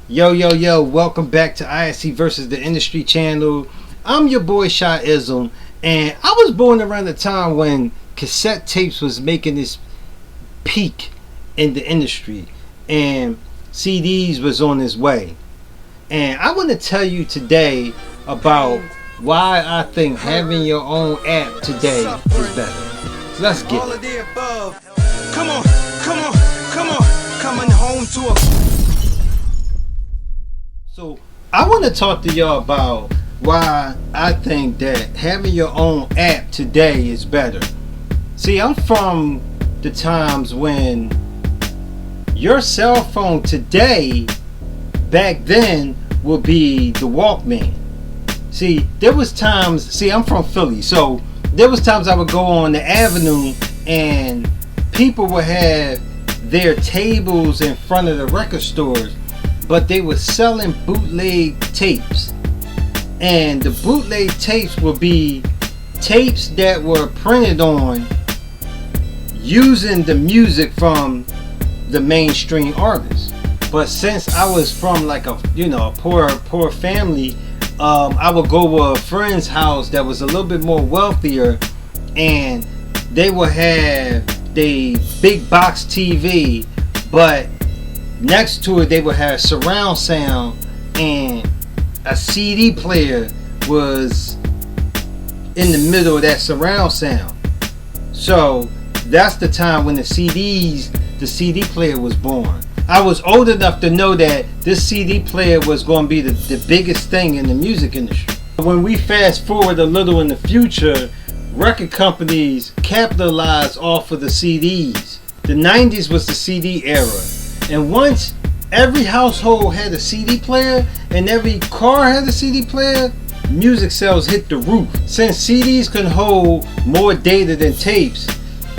Yo, welcome back to ISC versus the Industry channel. I'm your boy Shy Ism, and I was born around the time when cassette tapes was making this peak in the industry and CDs was on its way. And I want to tell you today about why I think having your own app today is better. So let's get it. Come on, coming home to a. So I want to talk to y'all about why I think that having your own app today is better. See, I'm from the times when your cell phone today, back then, would be the Walkman. See, there was times, I'm from Philly, so there was times I would go on the avenue and people would have their tables in front of the record stores, but they were selling bootleg tapes. And the bootleg tapes would be tapes that were printed on using the music from the mainstream artists. But since I was from like a poor family, I would go to a friend's house that was a little bit more wealthier, and they would have the big box TV, but next to it they would have surround sound, and a CD player was in the middle of that surround sound. So that's the time when the CD player was born. I was old enough to know that this CD player was going to be the biggest thing in the music industry. When we fast forward a little in the future, record companies capitalized off of the CDs. The 90s was the CD era. And once every household had a CD player and every car had a CD player, music sales hit the roof. Since CDs can hold more data than tapes,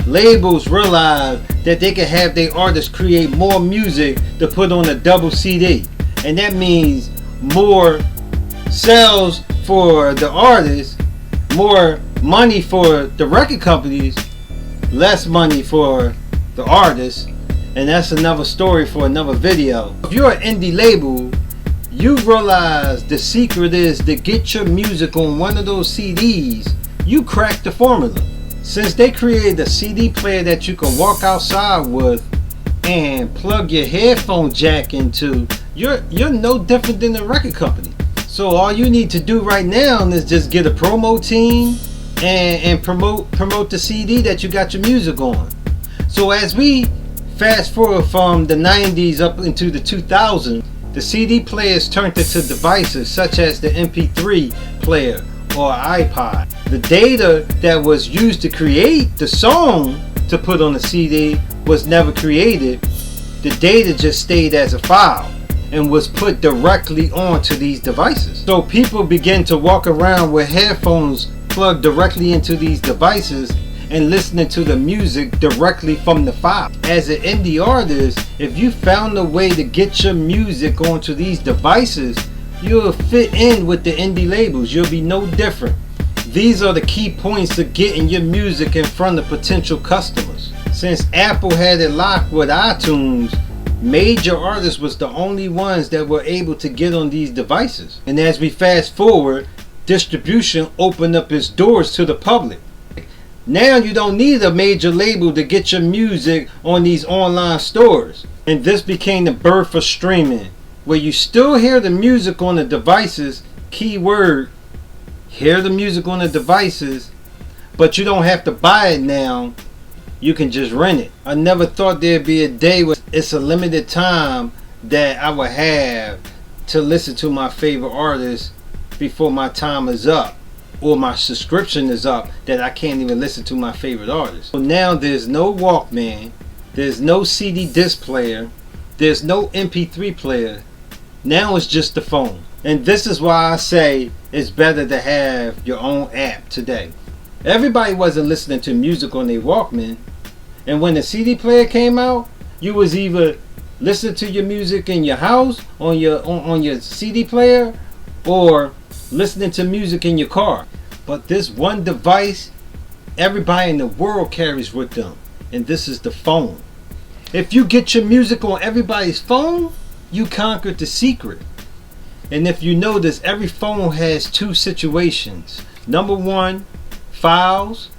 labels realized that they could have their artists create more music to put on a double CD. And that means more sales for the artists, more money for the record companies, less money for the artists. And that's another story for another video. If you're an indie label, you realize the secret is to get your music on one of those CDs. You crack the formula. Since they created a CD player that you can walk outside with and plug your headphone jack into, you're no different than the record company. So all you need to do right now is just get a promo team and promote the CD that you got your music on. So as we fast forward from the 90s up into the 2000s, the CD players turned into devices such as the MP3 player or iPod. The data that was used to create the song to put on the CD was never created. The data just stayed as a file and was put directly onto these devices. So people began to walk around with headphones plugged directly into these devices and listening to the music directly from the file. As an indie artist, if you found a way to get your music onto these devices, you'll fit in with the indie labels. You'll be no different. These are the key points to getting your music in front of potential customers. Since Apple had it locked with iTunes, major artists was the only ones that were able to get on these devices. And as we fast forward, distribution opened up its doors to the public. Now you don't need a major label to get your music on these online stores. And this became the birth of streaming, where you still hear the music on the devices, keyword, hear the music on the devices, but you don't have to buy it now. You can just rent it. I never thought there'd be a day where it's a limited time that I would have to listen to my favorite artist before my time is up, or my subscription is up, that I can't even listen to my favorite artist. So now there's no Walkman, there's no CD disc player, there's no MP3 player. Now it's just the phone. And this is why I say it's better to have your own app today. Everybody wasn't listening to music on their Walkman, and when the CD player came out, you was either listening to your music in your house on your CD player, or listening to music in your car. But this one device everybody in the world carries with them, and this is the phone. If you get your music on everybody's phone, you conquered the secret. And if you notice, every phone has two situations. Number one, files,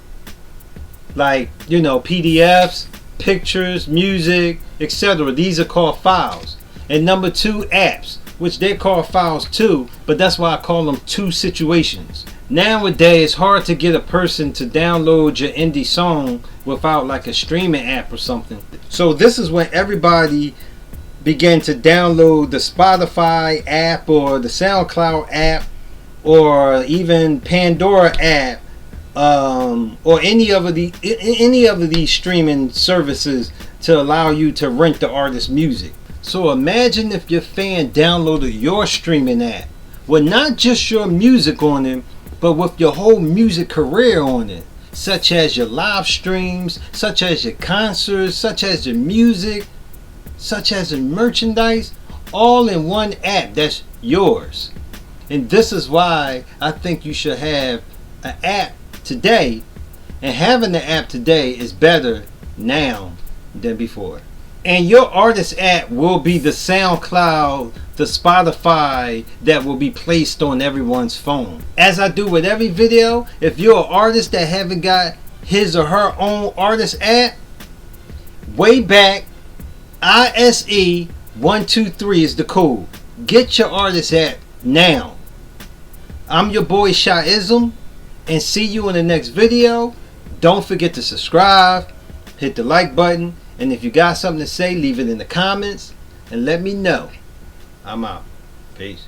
like, you know, PDFs, pictures, music, etc. These are called files. And number two, apps, which they call files too, but that's why I call them two situations. Nowadays, it's hard to get a person to download your indie song without like a streaming app or something. So this is when everybody began to download the Spotify app or the SoundCloud app or even Pandora app, or any of these streaming services to allow you to rent the artist's music. So imagine if your fan downloaded your streaming app with not just your music on it, but with your whole music career on it, such as your live streams, such as your concerts, such as your music, such as your merchandise, all in one app that's yours. And this is why I think you should have an app today, and having the app today is better now than before. And your artist app will be the SoundCloud, the Spotify that will be placed on everyone's phone. As I do with every video, if you're an artist that haven't got his or her own artist app, way back, ISE123 is the code. Get your artist app now. I'm your boy Shyism, and see you in the next video. Don't forget to subscribe, hit the like button, and if you got something to say, leave it in the comments and let me know. I'm out. Peace.